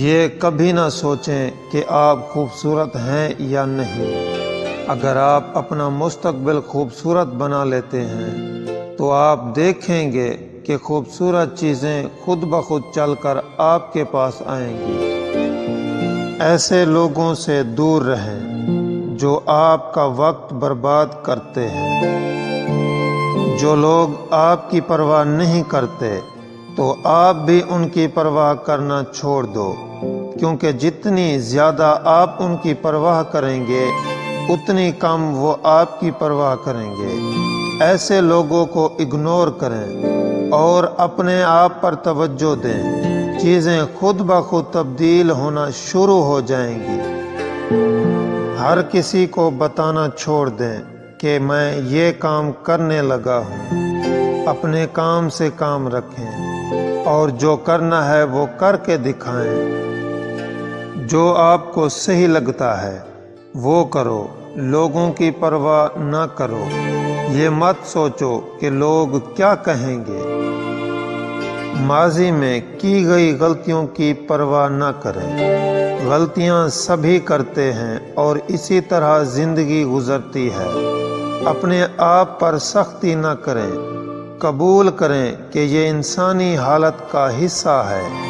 یہ کبھی نہ سوچیں کہ آپ خوبصورت ہیں یا نہیں۔ اگر آپ اپنا مستقبل خوبصورت بنا لیتے ہیں تو آپ دیکھیں گے کہ خوبصورت چیزیں خود بخود چل کر آپ کے پاس آئیں گی۔ ایسے لوگوں سے دور رہیں جو آپ کا وقت برباد کرتے ہیں۔ جو لوگ آپ کی پرواہ نہیں کرتے تو آپ بھی ان کی پرواہ کرنا چھوڑ دو، کیونکہ جتنی زیادہ آپ ان کی پرواہ کریں گے اتنی کم وہ آپ کی پرواہ کریں گے۔ ایسے لوگوں کو اگنور کریں اور اپنے آپ پر توجہ دیں، چیزیں خود بخود تبدیل ہونا شروع ہو جائیں گی۔ ہر کسی کو بتانا چھوڑ دیں کہ میں یہ کام کرنے لگا ہوں۔ اپنے کام سے کام رکھیں اور جو کرنا ہے وہ کر کے دکھائیں۔ جو آپ کو صحیح لگتا ہے وہ کرو، لوگوں کی پرواہ نہ کرو۔ یہ مت سوچو کہ لوگ کیا کہیں گے۔ ماضی میں کی گئی غلطیوں کی پرواہ نہ کریں۔ غلطیاں سبھی کرتے ہیں اور اسی طرح زندگی گزرتی ہے۔ اپنے آپ پر سختی نہ کریں، قبول کریں کہ یہ انسانی حالت کا حصہ ہے۔